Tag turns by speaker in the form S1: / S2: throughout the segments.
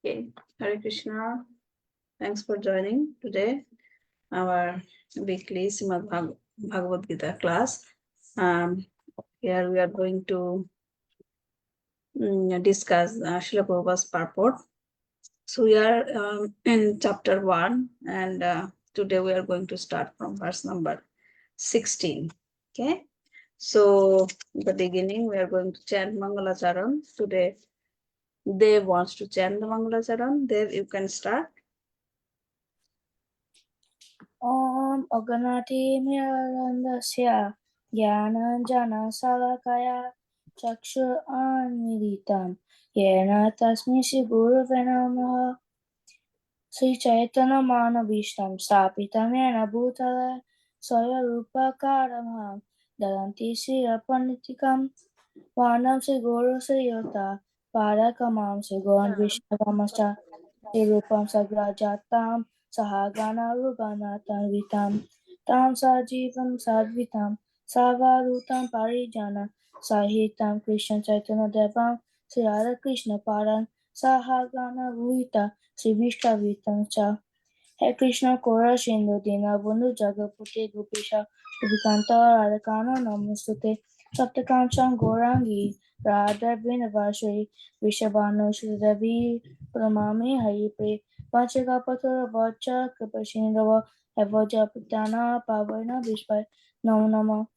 S1: Okay, Hare Krishna. Thanks for joining today our weekly Bhagavad Gita class. Here we are going to discuss Srila Prabhupada's purport. So we are in chapter 1 and today we are going to start from verse number 16. Okay, so in the beginning we are going to chant Mangalacharan. Today Dev wants to chant the Mangalacharan. Dev, you can start.
S2: Om Aganati Mirandasya Jnana Salakaya Chakshur Anmilitam Yena Tasmi Shri Gurave Namaha Sri Chaitanya Manavishtam Sapitam Yena Bhutale Soya Rupa Karamham Daranti Sri Apanitikam Vanam Sri Guru Sri Yota Parakamam Sri Goran Vishnavamasa Sri Rupam Sagrajatam Sahagana Rugana Tanvitam Tam Sajivam Sadvitam Savarutam Parijana Sahitam Krishna Chaitanya Devam Sri Radha Krishna Paran Sahagana Ruhita Sri Vishkavitam Cha He Krishna Kora Shindu Dina Bundu Jagaputi Gupisha Ubikanta Radhakana Namustute Saptakamsam Gorangi Radha Vinavashri Vishabhanu Shri Ravi Pramami Haripe Vachaka Patura Vacha Kripashindava Evoja Putana Pavana Vishpai Namo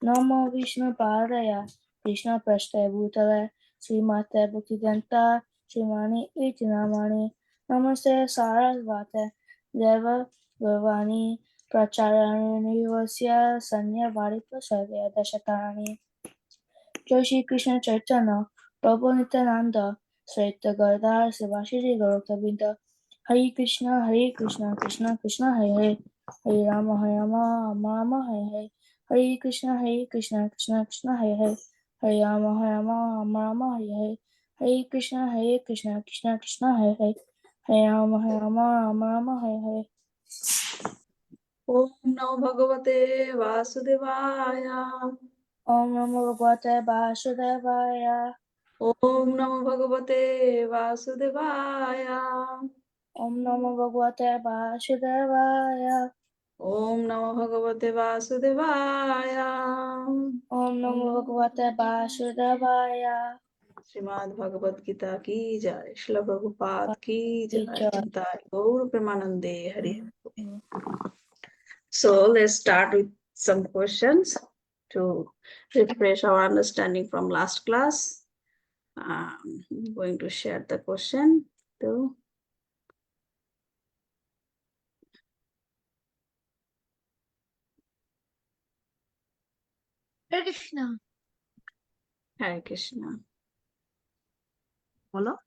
S2: Namo Vishnu Padaya Krishna Prashtaya Bhutale Srimate Bhaktivedanta Srimani Itinamani Namaste Sarasvate Deva Gurvani Pracharani Vasya Sanya Varita Sarvya Dashatarani Jai Shri Krishna Chaitanya Prabhu Nityananda Sraita Gardar Sivashiri Gauroktabinda Hare Krishna Krishna Krishna Hare Hare Hare Rama Rama Hare Hare Hare Krishna Krishna Krishna Hare Hare Hare Rama Rama Hare Hare Hare Krishna Krishna Krishna Hare Hare Hare Rama Hare Hare
S1: Om Namo Bhagavate Vasudevaya.
S2: Om Namo Bhagavate Vasudevaya.
S1: Om Namo Bhagavate Vasudevaya.
S2: Om Namo Bhagavate Vasudevaya.
S1: Om Namo Bhagavate Vasudevaya.
S2: Om Namo Bhagavate Vasudevaya.
S1: Srimad Bhagavad Gita ki jai. Srila Prabhupada ki jai. Jai Gaur Premanande Hari. So let's start with some questions to refresh our understanding from last class. I'm going to share the question too.
S3: Hare Krishna.
S1: Hare Krishna.
S3: Hello.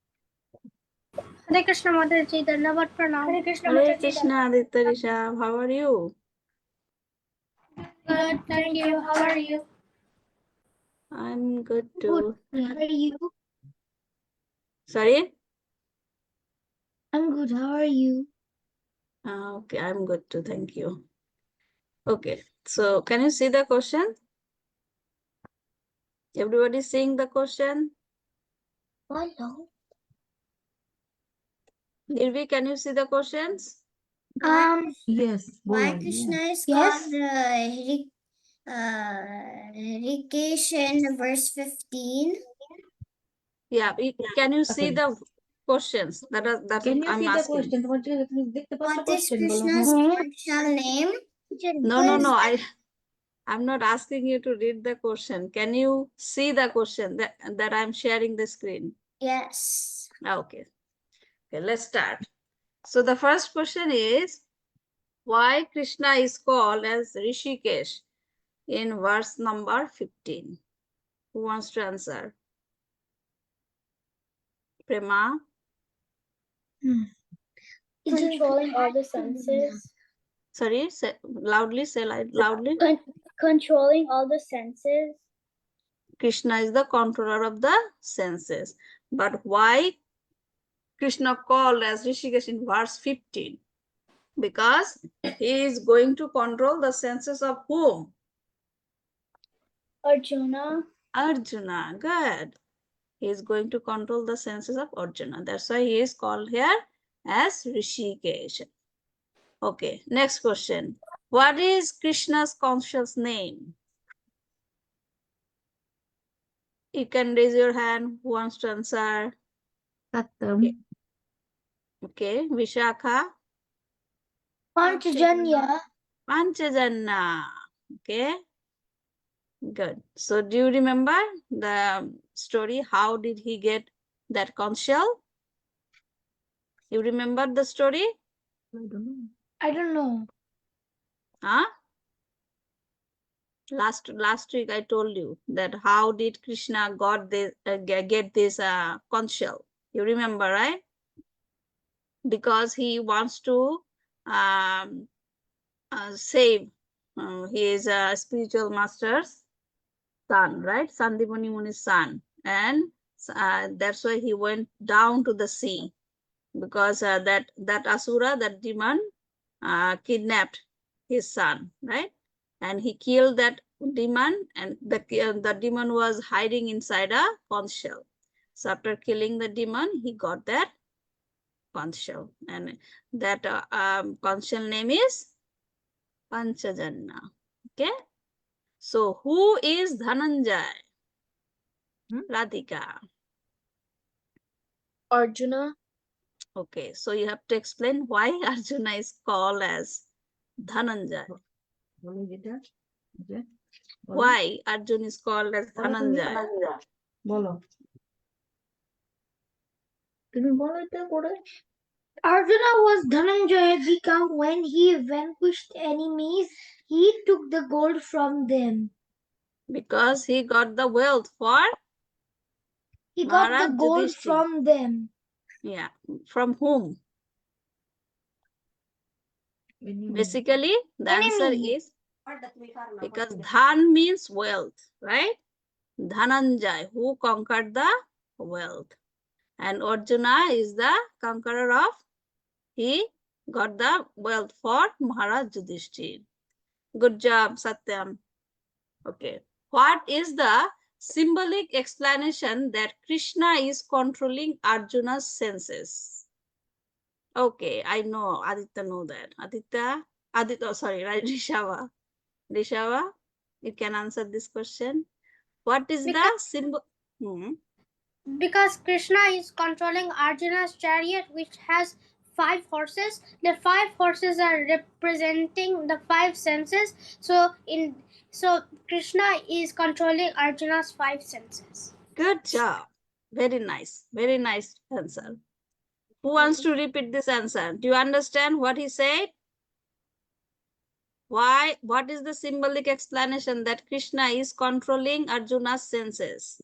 S3: Hare Krishna Mataji, Dhanavad Pranam.
S1: Hare Krishna, Aditya Rishabh. How are you?
S3: Good, thank you. How are you?
S1: I'm good too.
S3: Good. How are you?
S1: Sorry?
S3: I'm good. How are you?
S1: Okay, I'm good too. Thank you. Okay, so can you see the question? Everybody seeing the question?
S3: Hello.
S1: Nirvi, can you see the questions?
S4: Yes.
S3: Why Krishna is called Rikesh in verse 15?
S1: Yeah, can you see the questions? That's
S4: Can you
S1: I'm
S4: see the
S1: asking.
S4: question?
S3: What is Krishna's spiritual name?
S1: No. I'm not asking you to read the question. Can you see the question that I'm sharing the screen?
S3: Yes.
S1: Okay, let's start. So the first question is, why Krishna is called as Rishikesh in verse number 15? Who wants to answer? Prema?
S3: Controlling all the senses.
S1: Sorry, say loudly.
S3: Controlling all the senses.
S1: Krishna is the controller of the senses. But why Krishna called as Rishikesh in verse 15? Because he is going to control the senses of whom?
S3: Arjuna.
S1: Arjuna. Good. He is going to control the senses of Arjuna. That's why he is called here as Rishikesh. Okay, next question. What is Krishna's conscious name? You can raise your hand who wants to answer.
S4: Satam.
S1: Okay, Vishakha.
S2: Panchajanya.
S1: Panchajanna. Okay, good. So do you remember the story? How did he get that conch shell? You remember the story?
S4: I don't know.
S2: I don't know.
S1: Huh? Last week I told you that how did Krishna got this get this conch shell? You remember, right? Because he wants to um, save his spiritual master's son, right? Sandipani Muni's son, and that's why he went down to the sea, because that asura, that demon, kidnapped his son, right? And he killed that demon, and the demon was hiding inside a conch shell. So after killing the demon, he got that conch shell, and that conch shell name is Panchajanna. Okay. So who is Dhananjay? Radhika.
S2: Arjuna.
S1: Okay, so you have to explain why Arjuna is called as Dhananjay.
S4: Bolo Gita. Okay. Bolo.
S1: Why Arjuna is called as Dhananjay?
S4: Bolo. তুমি বলো এটা করে।
S2: Arjuna was Dhananjaya because when he vanquished enemies, he took the gold from them.
S1: Because he got the wealth for
S2: He got
S1: Maharaj
S2: the gold
S1: Yudhishthir.
S2: from them.
S1: Yeah, from whom? Basically, the answer
S2: Enemy.
S1: is because Dhan means wealth, right? Dhananjay, who conquered the wealth. And Arjuna is the conqueror of, he got the wealth for Maharaj Yudhishthir. Good job, Satyam. Okay. What is the symbolic explanation that Krishna is controlling Arjuna's senses? Okay, I know. Aditya know that. Aditya, oh, sorry, right? Rishava, you can answer this question. What is the symbol?
S3: Because Krishna is controlling Arjuna's chariot, which has 5 horses. The 5 horses are representing the 5 senses. So Krishna is controlling Arjuna's 5 senses.
S1: Good job. Very nice. Very nice answer. Who wants to repeat this answer? Do you understand what he said? Why? What is the symbolic explanation that Krishna is controlling Arjuna's senses?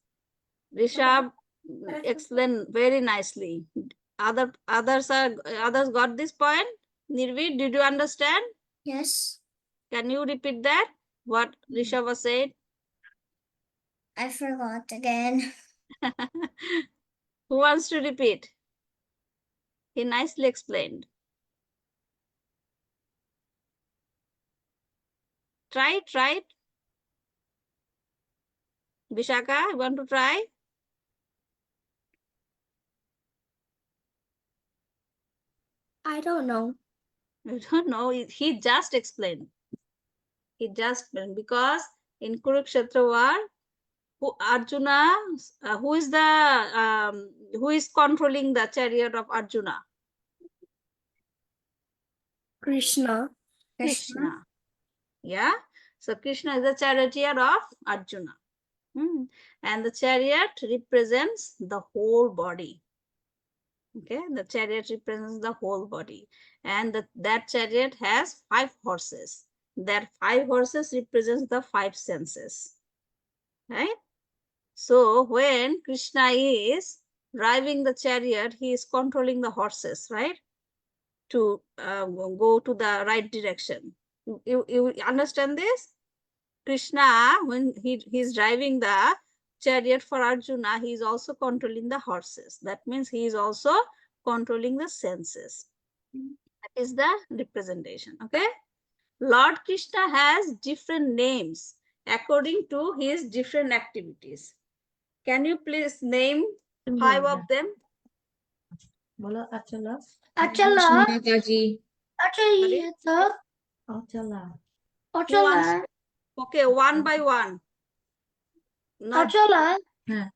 S1: Rishabh explained very nicely. Others got this point. Nirvi, did you understand?
S2: Yes.
S1: Can you repeat that? What Rishabh was said?
S2: I forgot again.
S1: Who wants to repeat? He nicely explained. Try it. Vishaka, you want to try?
S2: I don't know.
S1: I don't know. He just explained. He just explained because in Kurukshetra war, Arjuna, who is controlling the chariot of Arjuna?
S2: Krishna.
S1: Krishna. Yeah. So Krishna is the charioteer of Arjuna. And the chariot represents the whole body. Okay, the chariot represents the whole body. And that chariot has 5 horses. That 5 horses represents the 5 senses. Right? So when Krishna is driving the chariot, he is controlling the horses, right? To go to the right direction. You understand this? Krishna, when he's driving the chariot for Arjuna, he is also controlling the horses. That means he is also controlling the senses. That is the representation. Okay. Lord Krishna has different names according to his different activities. Can you please name
S4: তুমি
S1: 5
S4: বলো,
S1: of them?
S4: বলো আচলা,
S2: Achala,
S4: Kazi,
S1: Sorry?
S2: Achala,
S4: Achala,
S1: Who wants?
S2: Achala,
S1: Okay, one by one. Not
S2: Achala,
S4: হ্যাঁ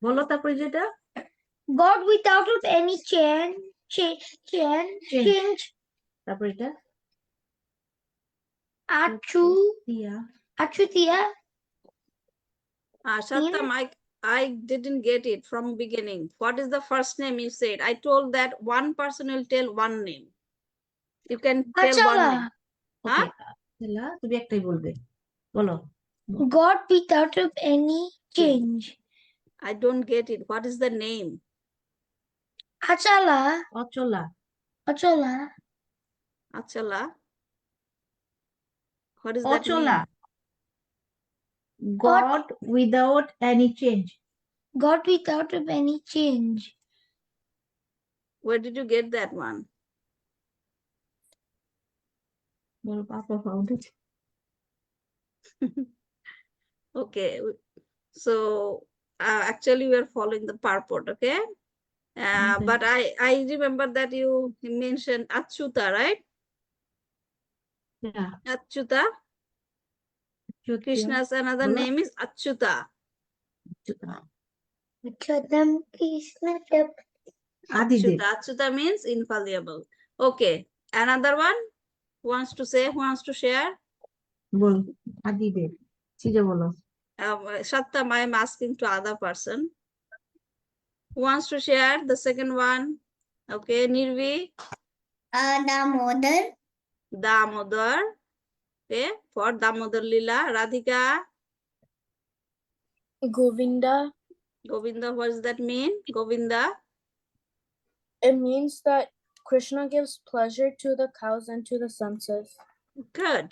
S4: বলো তারপরে যেটা
S2: God without any change,
S4: তারপরে এটা
S2: Achu,
S4: Tiya
S2: Achutia,
S1: Sattam, I didn't get it from beginning. What is the first name you said? I told that one person will tell one name. You can tell one name.
S2: Achala,
S4: okay
S1: Huh?
S4: আচলা তুমি একটাই বলবে বলো
S2: God without any change,
S1: I don't get it. What is the name?
S2: Achala,
S4: Achala
S2: Achala,
S1: Achala. What is that
S4: Achala
S1: name?
S4: God without any change
S2: God without any change,
S1: Where did you get that one?
S4: বলো পাপা founded
S1: Okay. So actually we are following the purport, okay?
S4: Okay.
S1: But I remember that you mentioned Achyuta, right?
S4: yeah
S1: Achyuta. Krishna's another
S4: Bolo.
S1: name is Achyuta.
S2: Achyutam Krishna
S4: Adidev
S1: Achyuta. Achyuta means infallible. Okay. Another one? Who wants to say? Who wants to share?
S4: বল আদিদেব সিজে বলো
S1: Sattam, I am asking to other person. Who wants to share the second one? Okay, Nirvi,
S3: Damodar,
S1: Damodar. Okay, for Damodar Lila, Radhika,
S5: Govinda.
S1: Govinda. What does that mean? Govinda.
S5: It means that Krishna gives pleasure to the cows and to the senses.
S1: Good.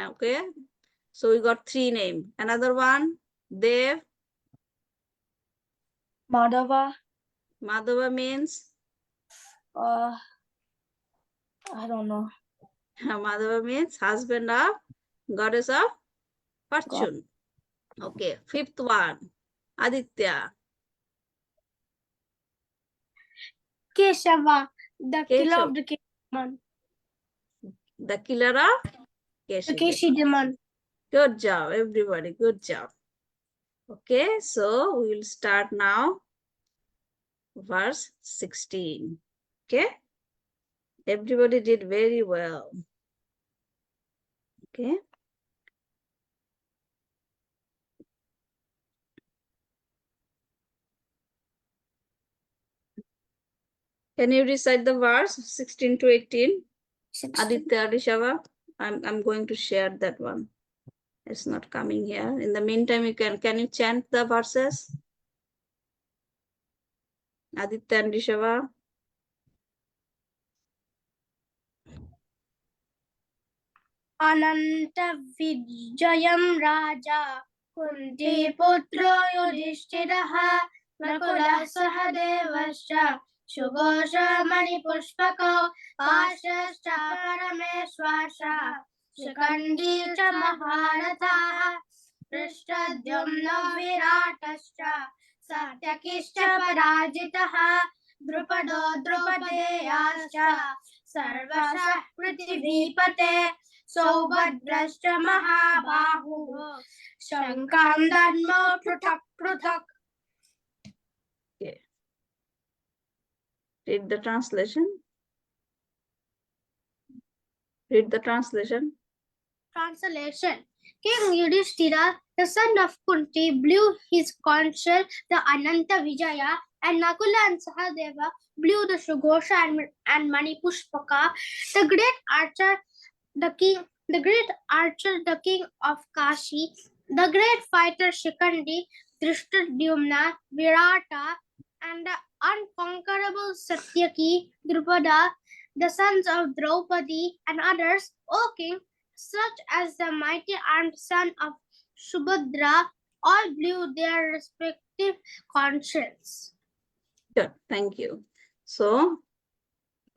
S1: Okay. So we got 3 names. Another one, Dev.
S5: Madhava.
S1: Madhava means
S5: I don't know.
S1: Madhava means husband of goddess of fortune. Okay. 5th one, Aditya.
S3: Keshava, the killer
S1: Keshav.
S3: of the demon.
S1: The killer of
S3: The
S1: Keshav.
S3: Keshi demon.
S1: Good job, everybody. Good job. Okay, so we will start now. Verse 16. Okay. Everybody did very well. Okay. Can you recite the verse 16 to 18? Aditya Rishava. I'm going to share that one. It's not coming here. In the meantime, you can you chant the verses? Aditya and Rishava.
S3: Ananta Vijayam Raja Kunti Putro Yudhishthiraha Nakula Sahadevascha Shugosha Mani Pushpako Ashascha Parameshwasha Shikandi Cha Maharatha Drishtadyumna Viratascha Satyakishcha Parajitaha Drupado Drupadeyascha Sarvasah Prithivipate Saubhadrashcha Mahabahu Shankam Dharma Pruthak Pruthak.
S1: Okay. Read the translation. Read the translation.
S3: Translation. King Yudhishthira, the son of Kunti, blew his conch shell, the Ananta Vijaya, and Nakula and Sahadeva blew the Sugosha and Manipushpaka. The great archer, the king of Kashi, the great fighter Shikandi, Drishtadyumna, Virata, and the unconquerable Satyaki, Drupada, the sons of Draupadi, and others, O king, such as the mighty armed son of Subhadra, all blew their respective conch shells.
S1: Good. Thank you. So,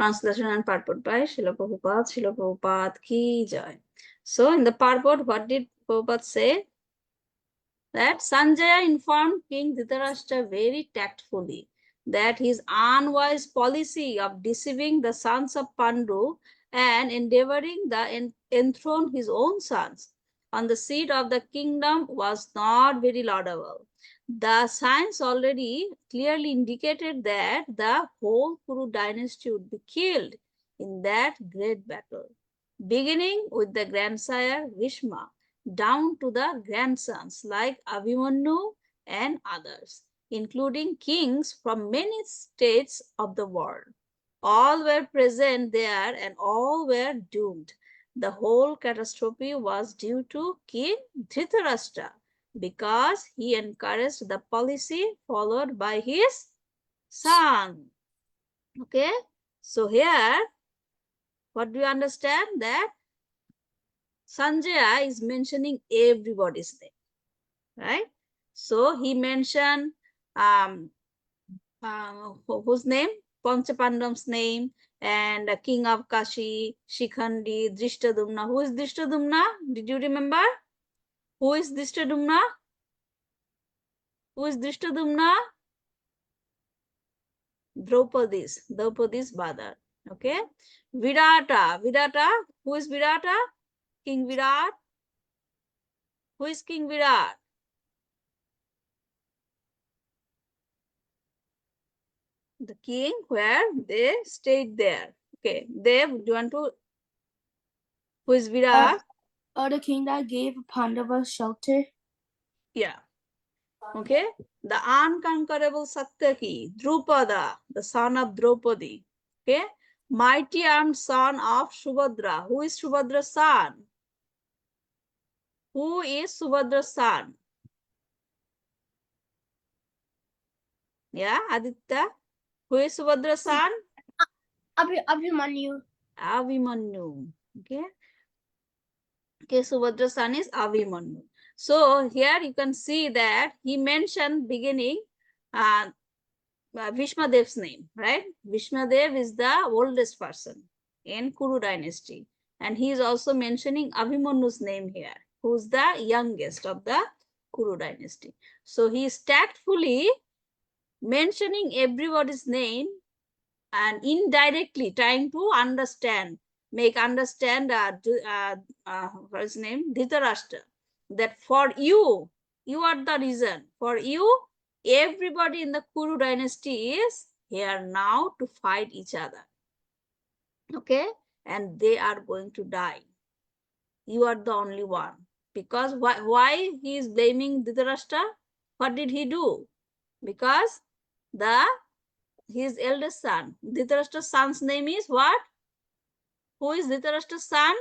S1: translation and purport by Srila Prabhupada. Srila Prabhupada ki jai. So, in the purport, what did Prabhupada say? that Sanjaya informed King Dhritarashtra very tactfully that his unwise policy of deceiving the sons of Pandu and endeavoring to enthrone his own sons on the seat of the kingdom was not very laudable. The signs already clearly indicated that the whole Kuru dynasty would be killed in that great battle, beginning with the grandsire Bhishma down to the grandsons like Abhimanyu and others, including kings from many states of the world. All were present there and all were doomed. The whole catastrophe was due to King Dhritarashtra because he encouraged the policy followed by his son. Okay, so here, what do you understand? That Sanjaya is mentioning everybody's name, right? So he mentioned whose name? Panchapandam's name, and King of Kashi, Shikhandi, Drishtadumna. Who is Drishtadumna? Did you remember? Who is Drishtadumna? Who is Drishtadumna? Draupadi's brother. Okay. Virata. Who is Virata? King Virat. Who is King Virat? The king where they stayed there. Okay. Dev, do you want to? Who is Virat?
S5: The king that gave Pandavas shelter.
S1: Yeah. Okay. The unconquerable Satyaki, Drupada, the son of Draupadi. Okay. Mighty armed son of Subhadra. Who is Subhadra's son? Who is Subhadra's son? Yeah, Aditya. Who is Subhadra's son?
S3: Abhimanyu.
S1: Abhimanyu. Okay. Okay, Subhadra's son is Abhimanyu. So here you can see that he mentioned beginning Bhishmadev's name, right? Bhishmadev is the oldest person in Kuru dynasty. And he is also mentioning Abhimanyu's name here, who's the youngest of the Kuru dynasty. So he is tactfully mentioning everybody's name and indirectly trying to understand, make understand what's his name? Dhritarashtra. That for you are the reason. For you, everybody in the Kuru dynasty is here now to fight each other. Okay? And they are going to die. You are the only one. Because why he is blaming Dhritarashtra? What did he do? Because his eldest son, Dhritarashtra's son's name is what? Who is Dhritarashtra's son?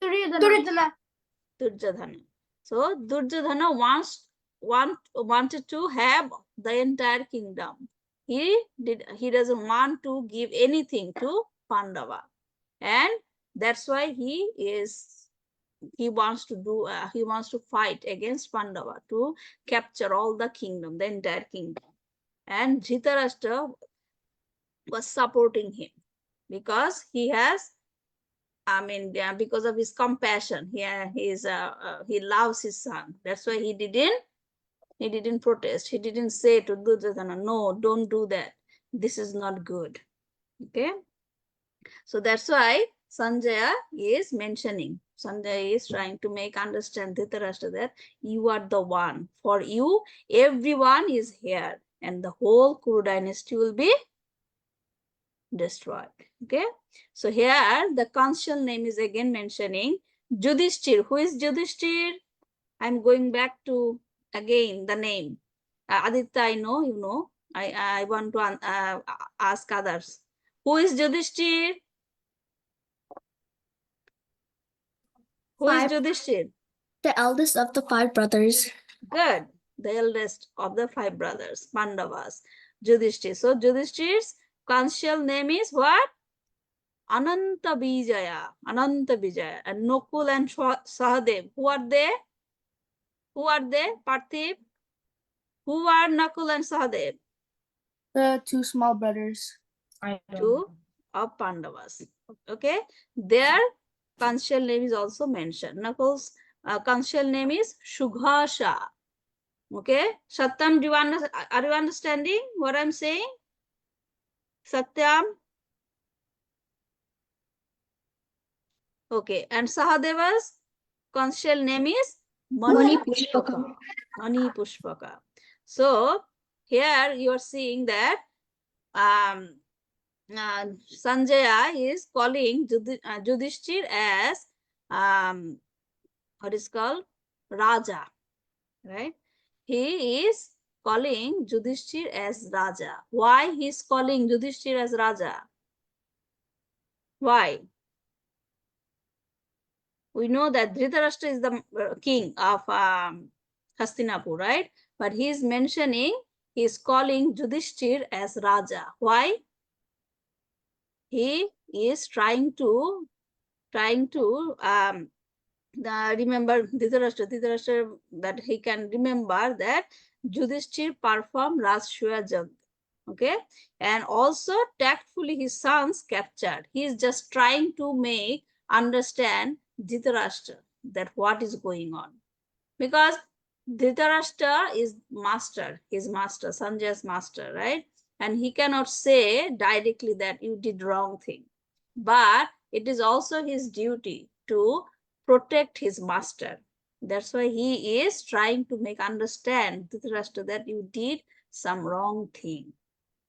S3: Duryodhana.
S1: Duryodhana. So Duryodhana wanted to have the entire kingdom. He doesn't want to give anything to Pandava, and that's why he wants to fight against Pandava to capture all the kingdom, the entire kingdom. And Dhritarashtra was supporting him because he has, because of his compassion. He loves his son. That's why he didn't protest. He didn't say to Duryodhana, no, don't do that. This is not good. Okay. So that's why Sanjaya is mentioning. Sanjaya is trying to make understand Dhritarashtra that you are the one. For you, everyone is here, and the whole Kuru dynasty will be destroyed. Okay. So here the council name is again mentioning Yudhishthir. Who is Yudhishthir? I'm going back to again the name. Aditya, I know, you know. I want to ask others. Who is Yudhishthir? Who is Yudhishthir?
S5: The eldest of the 5 brothers.
S1: Good. The eldest of the 5 brothers, Pandavas. Yudhishthir. So Yudhishthir's council name is what? Ananta Vijaya. And Nakul and Sahadev. Who are they? Parthiv? Who are Nakul and Sahadev?
S5: The 2 small brothers.
S1: Two of Pandavas. Okay. Their council name is also mentioned. Nakul's council name is Shughasha. Okay, Satyam, are you understanding what I'm saying? Satyam? Okay, and Sahadeva's conch shell name is Mani Pushpaka. Mani Pushpaka. So here you are seeing that Sanjaya is calling Yudhishthir as what is called Raja, right? He is calling Yudhishthir as Raja. Why he is calling Yudhishthir as Raja? Why? We know that Dhritarashtra is the king of Hastinapur, right? But he is mentioning, he is calling Yudhishthir as Raja. Why? He is trying to remember Dhritarashtra, that he can remember that Yudhishthir performed Rajsuya Yajna. Okay, and also tactfully his sons captured. He is just trying to make understand Dhritarashtra that what is going on, because Dhritarashtra is master, his master, Sanjay's master, right? And he cannot say directly that you did wrong thing, but it is also his duty to protect his master. That's why he is trying to make understand Dhritarashtra that you did some wrong thing.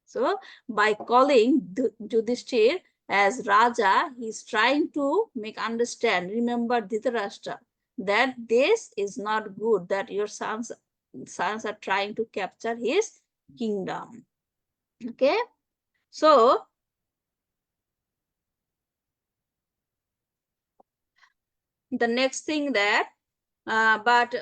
S1: So by calling Yudhishthir as Raja, he is trying to make understand, remember Dhritarashtra, that this is not good, that your sons are trying to capture his kingdom. Okay, so the next thing that but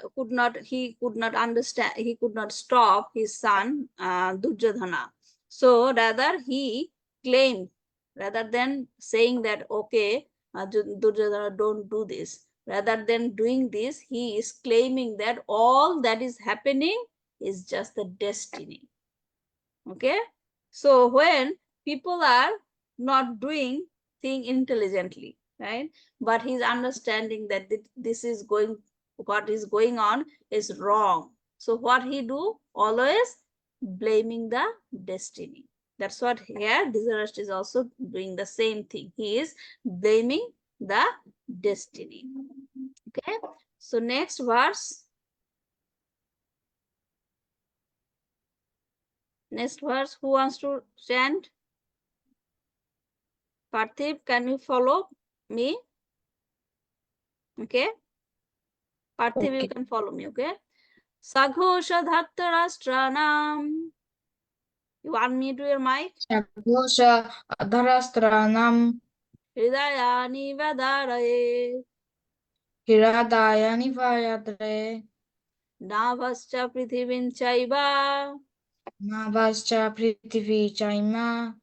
S1: he could not understand, he could not stop his son Duryodhana. So rather he claimed, rather than saying that okay, Duryodhana, don't do this, rather than doing this, he is claiming that all that is happening is just the destiny. Okay, so when people are not doing thing intelligently, right, but he's understanding that this is going, what is going on is wrong, so what he do? Always blaming the destiny. That's what here Dhritarashtra is also doing the same thing. He is blaming the destiny. Okay, so next verse. Next verse, who wants to chant? Parthiv, can you follow me? Okay. Parthiv, you can follow me, okay? Saghosha Dhartarashtranam. You unmute your mic.
S6: Saghosha Dharastranam
S1: Hridayani Vadaraye.
S6: Hiradaya Nivayadre
S1: Navascha Prithivin Chaiva.
S6: Navascha Prithivi Chaima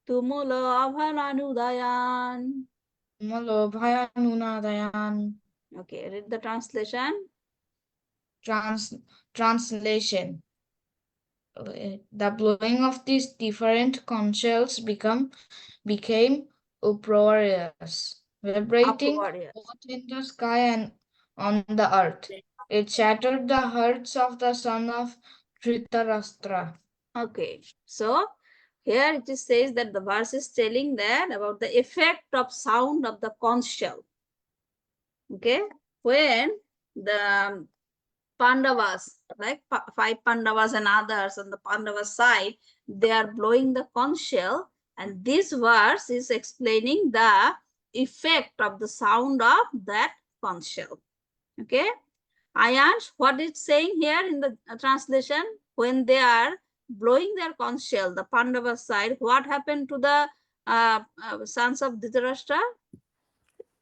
S1: Tumula Abhananudayan.
S6: Malo Bhayanunadayan.
S1: Okay, read the translation.
S6: Translation. The blowing of these different conch shells became uproarious, vibrating both in the sky and on the earth. It shattered the hearts of the son of Dhritarashtra.
S1: Okay, so here it says that the verse is telling that about the effect of sound of the conch shell. Okay, when the Pandavas, like 5 Pandavas and others on the Pandava side, they are blowing the conch shell, and this verse is explaining the effect of the sound of that conch shell. Okay, Ayansh, what it's saying here in the translation, when they are blowing their conch shell, the Pandava side, what happened to the sons of Dhritarashtra?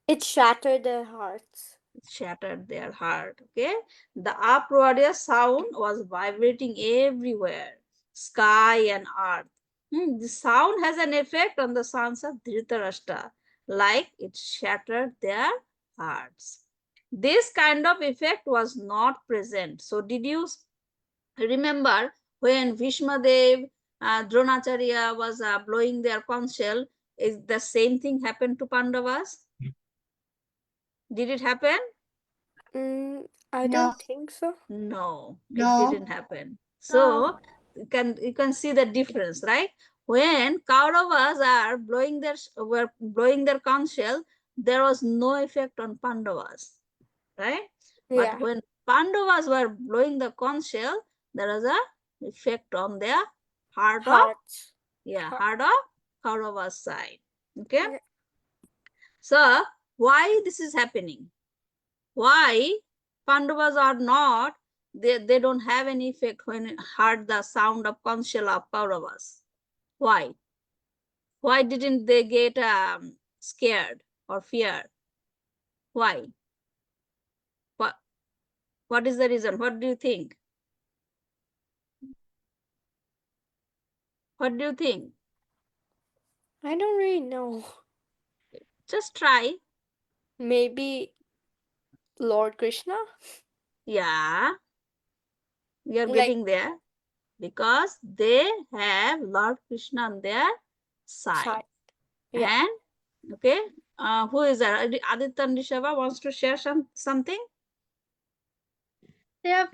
S3: It shattered their hearts.
S1: Shattered their heart. Okay, the uproarious sound was vibrating everywhere, sky and earth. The sound has an effect on the sons of Dhritarashtra, like it shattered their hearts. This kind of effect was not present. So did you remember when Bhishmadev, Dronacharya was blowing their conch shell, is the same thing happened to Pandavas? Did it happen?
S5: I
S3: No.
S5: don't think so.
S1: No,
S3: No.
S1: it didn't happen. So you can see the difference, right? When Kauravas were blowing their conch shell, there was no effect on Pandavas, right? But
S5: Yeah.
S1: when Pandavas were blowing the conch shell, there was a effect on their heart of
S5: Hearts.
S1: heart of Kauravas side. Okay.
S5: Yeah.
S1: So why this is happening? Why Pandavas are not, they don't have any effect when heard the sound of conch shell of Kauravas? Why? Why didn't they get scared or feared? Why? What is the reason? What do you think? What do you think?
S5: I don't really know.
S1: Just try.
S5: Maybe Lord Krishna?
S1: Yeah, we are
S5: Like-
S1: getting there because they have Lord Krishna on their side.
S5: Yeah.
S1: And okay, who is that? Aditya and Rishava wants to share something.
S3: They have,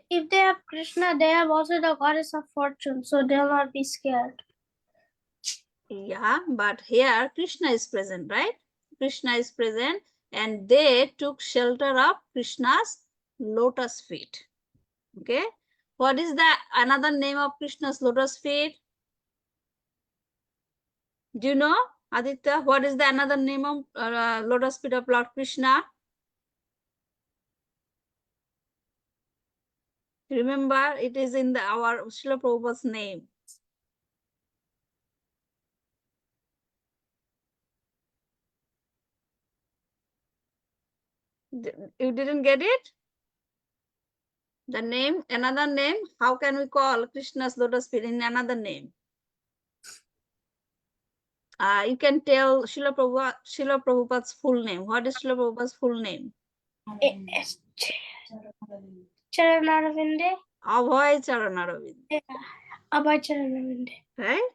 S3: if they have Krishna, they have also the goddess of fortune, so they'll not be scared.
S1: Yeah, but here Krishna is present, right? Krishna is present, and they took shelter of Krishna's lotus feet. Okay, what is the another name of Krishna's lotus feet? Do you know, Aditya? What is the another name of lotus feet of Lord Krishna? Remember, it is in our Srila Prabhupada's name. You didn't get it? The name, another name. How can we call Krishna's lotus feet in another name? You can tell Srila Prabhupada's full name. What is Srila Prabhupada's full name?
S3: Charanaravinda.
S1: Abhay Charanaravinda.
S3: Yeah. Abhay Charanaravinda.
S1: Right?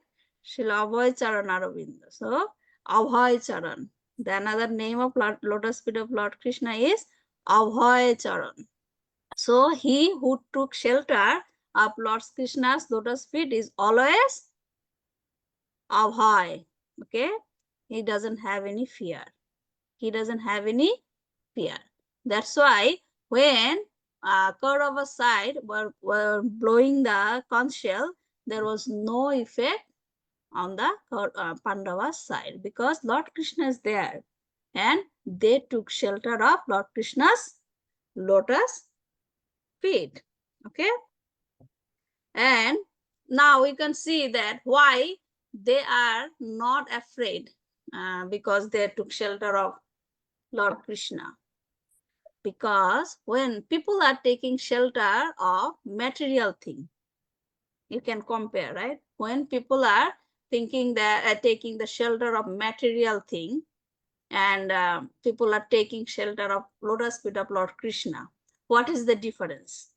S1: Srila Abhay Charanaravinda. So, Abhay Charan. The another name of lotus feet of Lord Krishna is Abhay Charan. So, he who took shelter of Lord Krishna's lotus feet is always Abhay. Okay? He doesn't have any fear. He doesn't have any fear. That's why when Kaurava side were blowing the conch shell, there was no effect on the Pandava side because Lord Krishna is there and they took shelter of Lord Krishna's lotus feet. Okay. And now we can see that why they are not afraid because they took shelter of Lord Krishna. Because when people are taking shelter of material thing, you can compare, right? When people are thinking that taking the shelter of material thing, and people are taking shelter of lotus feet of Lord Krishna, what is the difference?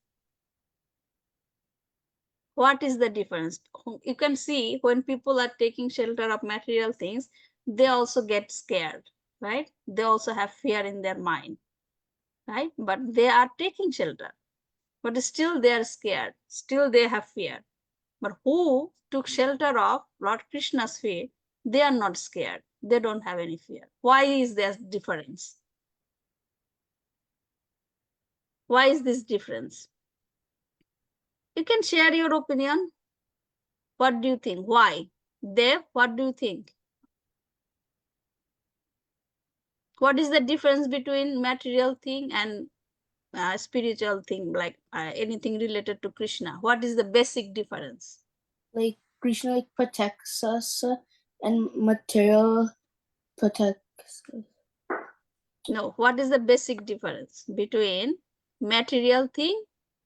S1: What is the difference? You can see when people are taking shelter of material things, they also get scared, right? They also have fear in their mind, right? But they are taking shelter, but still they are scared, still they have fear. But who took shelter of Lord Krishna's feet, they are not scared, they don't have any fear. Why is there difference? Why is this difference? You can share your opinion. What do you think? Why? Dev, what do you think? What is the difference between material thing and spiritual thing, like anything related to Krishna? What is the basic difference?
S5: Like Krishna like protects us and material protects us.
S1: No, what is the basic difference between material thing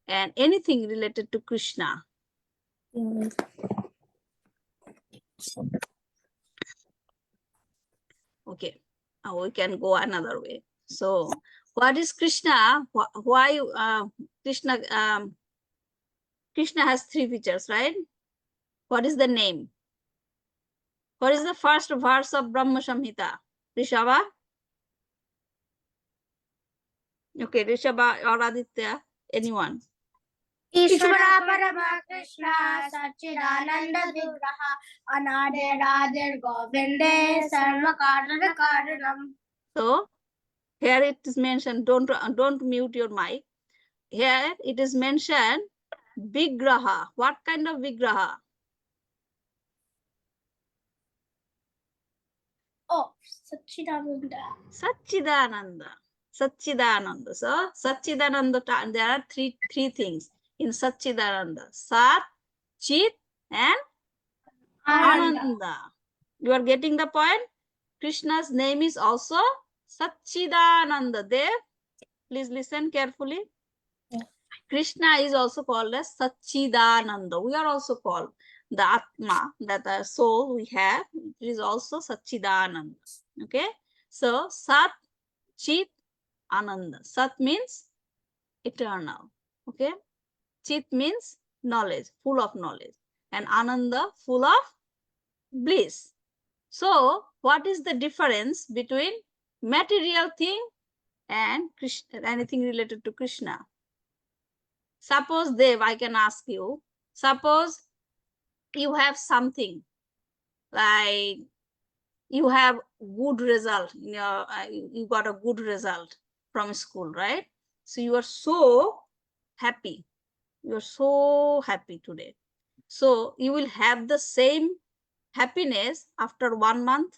S1: and anything related to Krishna? Okay, we can go another way. So, what is Krishna? Why Krishna? Krishna has three features, right? What is the name? What is the first verse of Brahma Samhita? Rishava? Okay, Rishabha or Aditya, anyone?
S3: Ishvara Parama Krishna Satchidananda Vigraha Anade Radhe Govinde Sarva Karana Karanam.
S1: So here it is mentioned, don't mute your mic. Here it is mentioned Vigraha. What kind of Vigraha?
S3: Oh, Satchidananda.
S1: Satchidananda. Satchidananda. So Satchidananda, there are three things in Satchidananda. Sat, Chit and Ananda. You are getting the point? Krishna's name is also Satchidananda. There, please listen carefully. Krishna is also called as Satchidananda. We are also called the Atma, that the soul we have, it is also Satchidananda. Okay, so Sat, Chit, Ananda. Sat means eternal. Okay, Chit means knowledge, full of knowledge, and Ananda, full of bliss. So, what is the difference between material thing and Krishna, anything related to Krishna? Suppose, Dev, I can ask you, suppose you have something like you have good result in your, you got a good result from school, right? So you are so happy. You are so happy today. So you will have the same happiness after 1 month.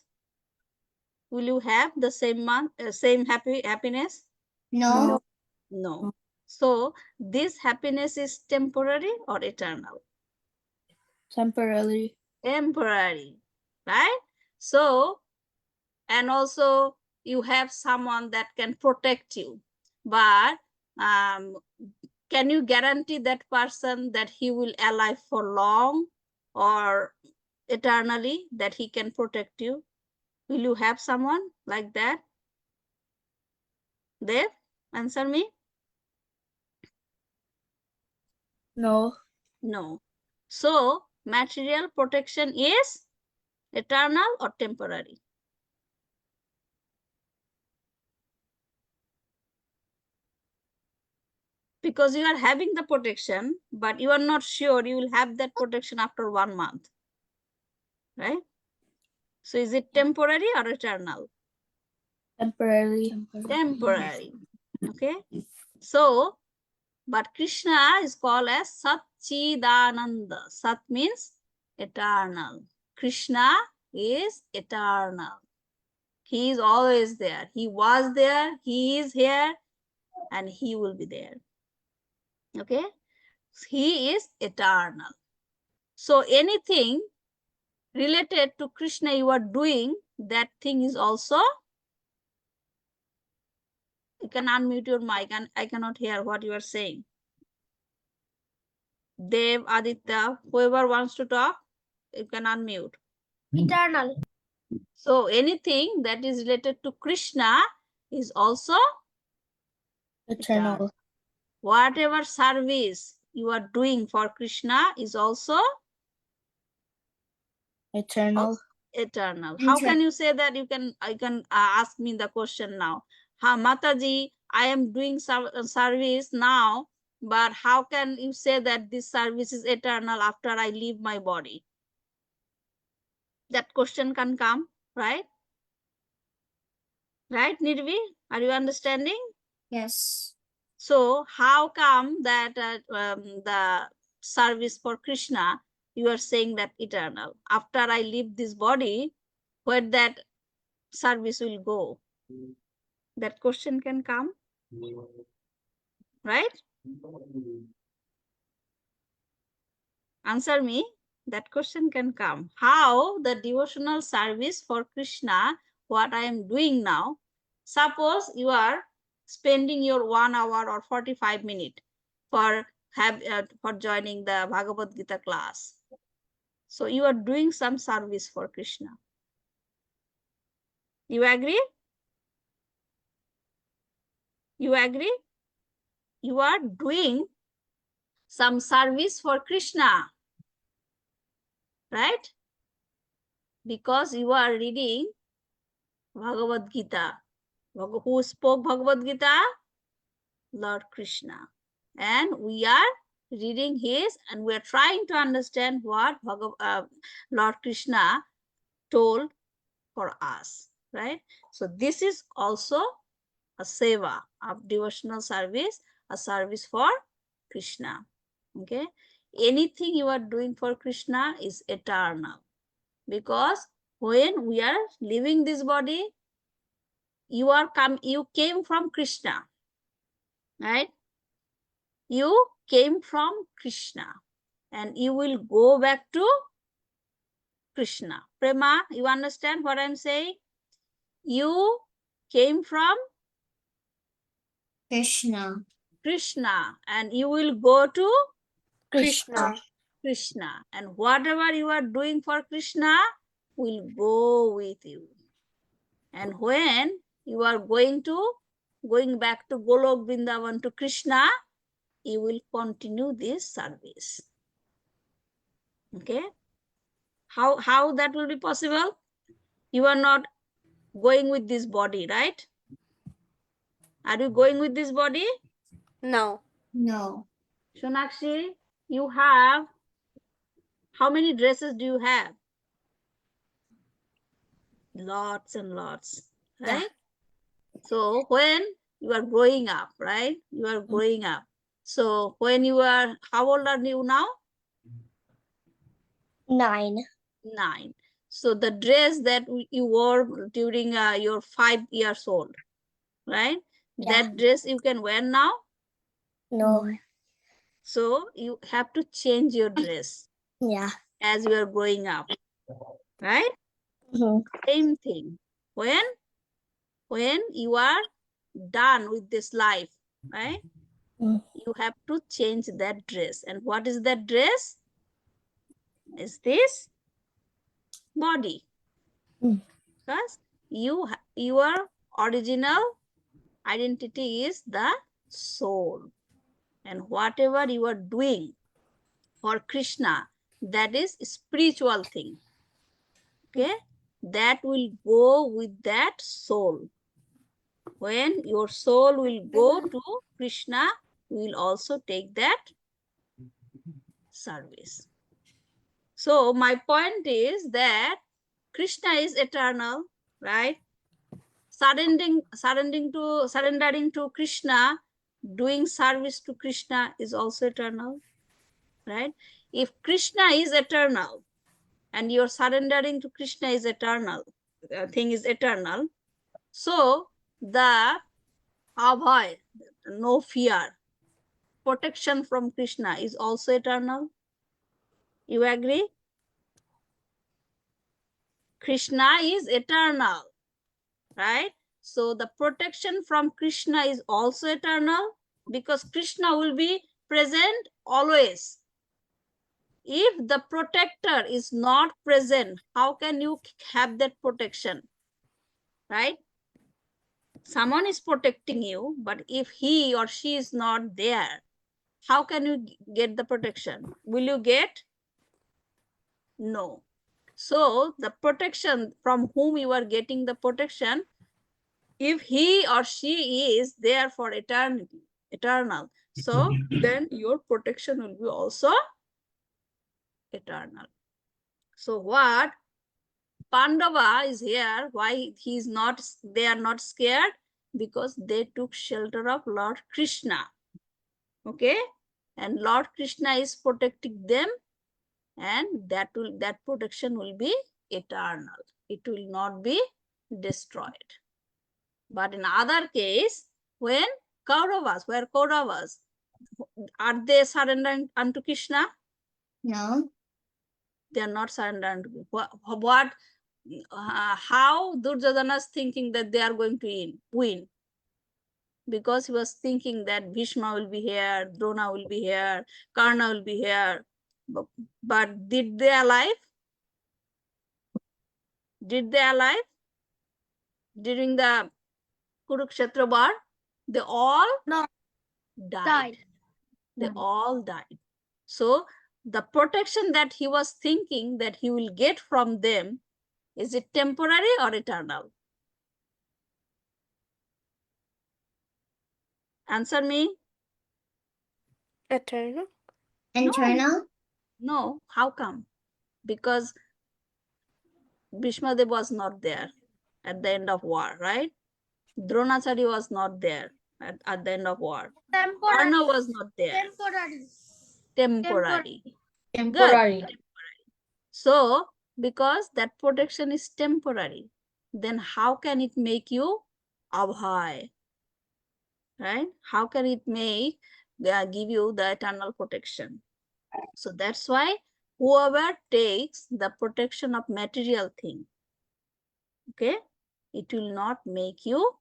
S1: Will you have the same same happiness?
S3: No.
S1: No. So this happiness is temporary or eternal?
S5: Temporarily.
S1: Temporary, right? So, and also you have someone that can protect you, but can you guarantee that person that he will alive for long or eternally, that he can protect you? Will you have someone like that? Dev, answer me.
S5: No.
S1: No. So material protection is eternal or temporary? Because you are having the protection, but you are not sure you will have that protection after 1 month, right? So is it temporary or eternal?
S5: Temporarily.
S1: Temporary. Okay. So, but Krishna is called as Satchidananda. Sat means eternal. Krishna is eternal. He is always there. He was there, he is here, and he will be there. Okay. He is eternal. So anything related to Krishna you are doing, that thing is also, you can unmute your mic and I cannot hear what you are saying. Dev, Aditya, whoever wants to talk, you can unmute.
S3: Eternal.
S1: So anything that is related to Krishna is also
S5: Eternal.
S1: whatever service you are doing for Krishna is also
S5: Eternal.
S1: eternal. How can you say that? I can ask me the question now. Mataji, I am doing some service now, but how can you say that this service is eternal after I leave my body? That question can come, right? Right, Nirvi? Are you understanding?
S3: Yes.
S1: So how come that the service for Krishna, you are saying that eternal? After I leave this body, where that service will go? That question can come, right? Answer me. That question can come. How the devotional service for Krishna, what I am doing now, suppose you are spending your 1 hour or 45 minutes for joining the Bhagavad Gita class. So you are doing some service for Krishna. You agree? You agree? You are doing some service for Krishna, right? Because you are reading Bhagavad Gita. Who spoke Bhagavad Gita? Lord Krishna. And we are reading his, and we are trying to understand what Lord Krishna told for us, right? So this is also a seva of devotional service, a service for Krishna. Okay, anything you are doing for Krishna is eternal, because when we are leaving this body, you came from Krishna, right? You came from Krishna, and you will go back to Krishna. Prema, you understand what I'm saying? You came from
S3: Krishna.
S1: Krishna, and you will go to
S3: Krishna.
S1: Krishna. And whatever you are doing for Krishna will go with you. And when you are going back to Golok Vrindavan to Krishna, you will continue this service. Okay? How that will be possible? You are not going with this body, right? Are you going with this body?
S3: No. No.
S1: Shonakshi, you have, how many dresses do you have? Lots and lots, right?
S3: Yeah.
S1: So when you are growing up, right? You are growing up. So when you are, how old are you now?
S3: 9.
S1: 9. So the dress that you wore during your 5 years old, right?
S3: Yeah.
S1: That dress you can wear now.
S3: No.
S1: So you have to change your dress
S3: Yeah.
S1: as you are growing up, right? Same thing. When you are done with this life, right? You have to change that dress. And what is that dress? Is this body. Because your original identity is the soul. And whatever you are doing for Krishna, that is spiritual thing. Okay? That will go with that soul. When your soul will go to Krishna, we will also take that service. So my point is that Krishna is eternal, right? Surrendering to Krishna, doing service to Krishna is also eternal, right? If Krishna is eternal and your surrendering to Krishna is eternal, thing is eternal, so the abhay, no fear, protection from Krishna is also eternal. You agree? Krishna is eternal, right? So the protection from Krishna is also eternal, because Krishna will be present always. If the protector is not present, how can you have that protection, right? Someone is protecting you, but if he or she is not there, how can you get the protection? Will you get? No. So the protection, from whom you are getting the protection, if he or she is there for eternity, eternal, so then your protection will be also eternal. So what Pandava is here, why they are not scared? Because they took shelter of Lord Krishna. Okay? And Lord Krishna is protecting them, and that protection will be eternal. It will not be destroyed. But in other case, when Kauravas, are they surrendering unto Krishna?
S3: No.
S1: They are not surrendering. How Duryodhana is thinking that they are going to win? Because he was thinking that Bhishma will be here, Drona will be here, Karna will be here. But did they alive? Did they alive? During the Kurukshetra war, they all died. They all died. So the protection that he was thinking that he will get from them, is it temporary or eternal? Answer me.
S2: Eternal.
S3: Internal.
S1: No, how come? Because Bhishma Dev was not there at the end of war, right? Dronacharya was not there at the end of war. Karna was not there.
S3: Temporary.
S1: Temporary.
S6: Temporary.
S1: So, because that protection is temporary, then how can it make you abhay? Right? How can it give you the eternal protection? So that's why whoever takes the protection of material thing, okay, it will not make you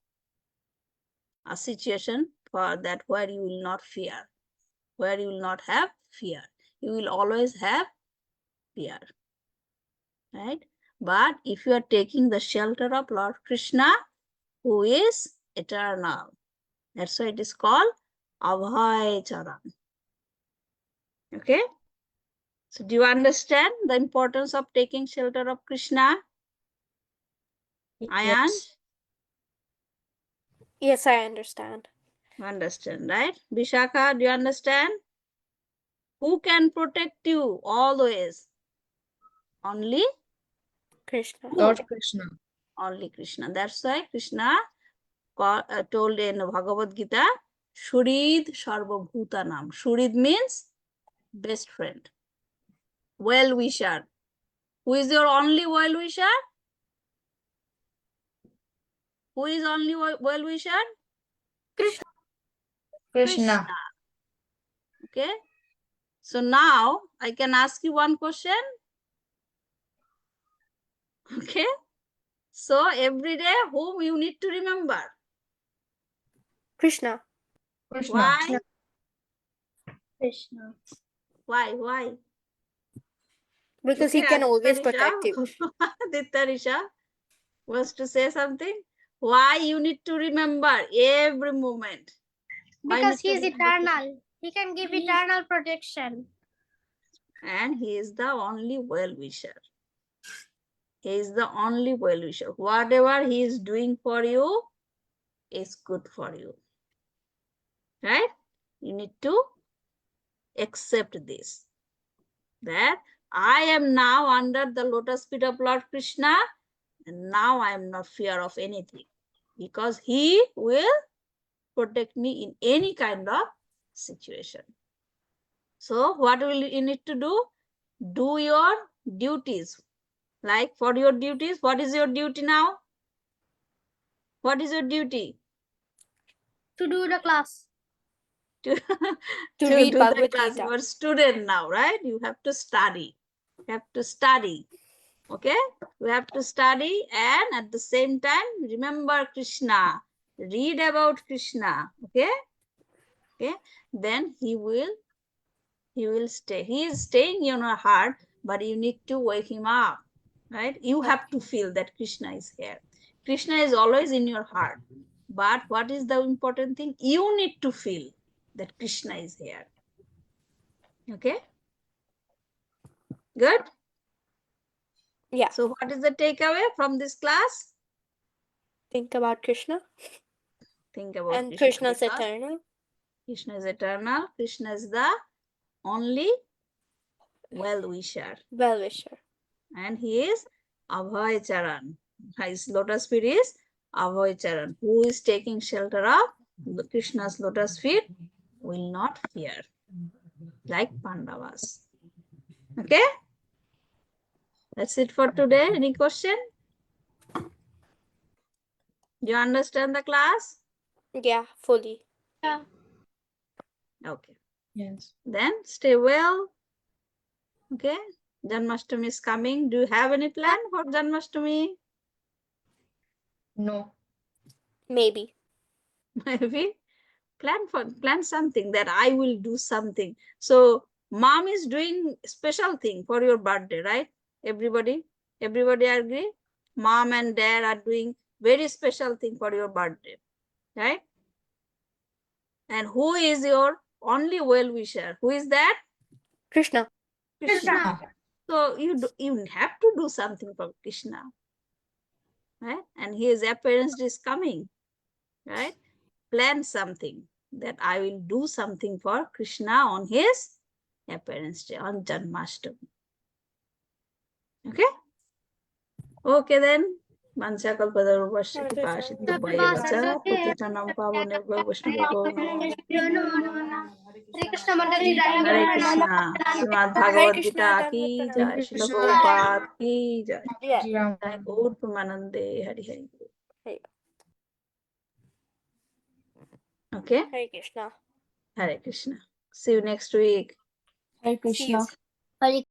S1: a situation for that where you will not fear, where you will not have fear. You will always have fear, right? But if you are taking the shelter of Lord Krishna, who is eternal, that's why it is called Abhay Charan. Okay? So do you understand the importance of taking shelter of Krishna? Ayan?
S6: Yes.
S2: Yes, I understand.
S1: You understand, right? Vishakha, do you understand? Who can protect you always? Only
S2: Krishna.
S6: Lord Krishna.
S1: only Krishna. That's why Krishna told in Bhagavad Gita, Shurid Sarvabhutanam. Shurid means best friend, well-wisher. Who is your only well-wisher? Who is only well-wisher?
S3: Krishna.
S6: Krishna.
S1: Okay. So now I can ask you one question. Okay. So every day whom you need to remember.
S2: Krishna.
S6: Krishna.
S1: Why?
S3: Krishna.
S1: Why?
S2: Because he can always protect you.
S1: Ditarisha wants to say something. Why you need to remember every moment? Why
S3: Because
S1: need
S3: he
S1: to
S3: is
S1: remember?
S3: eternal. He can give eternal protection.
S1: And he is the only well-wisher. He is the only well-wisher. Whatever he is doing for you is good for you. Right? You need to accept this. That I am now under the lotus feet of Lord Krishna, and now I am not fear of anything, because he will protect me in any kind of situation. So what will you need to do? Do your duties. Like for your duties, what is your duty now? What is your duty?
S3: To do the class.
S1: To,
S2: To
S1: to
S2: read
S1: do the
S2: Bhagavad
S1: class.
S2: Gita.
S1: You are a student now, right? You have to study. You have to study. Okay? You have to study, and at the same time, remember Krishna. Read about Krishna. Okay? Okay? Then he will stay. He is staying in your heart, but you need to wake him up. Right? You have to feel that Krishna is here. Krishna is always in your heart. But what is the important thing? You need to feel that Krishna is here. Okay? Good?
S2: Yeah.
S1: So what is the takeaway from this class?
S2: Think about Krishna.
S1: Think about
S2: And
S1: Krishna.
S2: Krishna's
S1: Because
S2: eternal.
S1: Krishna is eternal. Krishna is the only well-wisher.
S2: Well-wisher.
S1: And he is Abhay Charan. His lotus feet is Abhay Charan. Who is taking shelter of Krishna's lotus feet will not fear, like Pandavas. Okay? That's it for today. Any question? Do you understand the class?
S2: Yeah, fully.
S3: Yeah.
S1: Okay.
S6: Yes.
S1: Then stay well. Okay. Janmashtami is coming. Do you have any plan for Janmashtami?
S6: No.
S2: Maybe.
S1: Maybe plan something that I will do something. So mom is doing special thing for your birthday, right? Everybody agree? Mom and dad are doing very special thing for your birthday, right? And who is your only well-wisher? Who is that?
S2: Krishna.
S1: Krishna. So you have to do something for Krishna, right? And his appearance is coming, right? Plan something. that I will do something for Krishna on his appearance day, on Janmashtami. Okay? Okay then. Mancha kalpatarubhasya kipashitya vacha patitanam pavunebhyo vaishnavabhyo namo.
S3: Hare Krishna Mandali
S1: Hare Krishna. Srimad Bhagavad Gita ki jai. Srila Prabhupada ki jai.
S5: Yeah.
S1: Jai Gaur Premanande. Hari Hari.
S5: Hey.
S1: Okay?
S5: Hare Krishna.
S1: Hare Krishna. See you next week.
S5: Hare
S3: See you.
S5: Krishna.
S3: Hare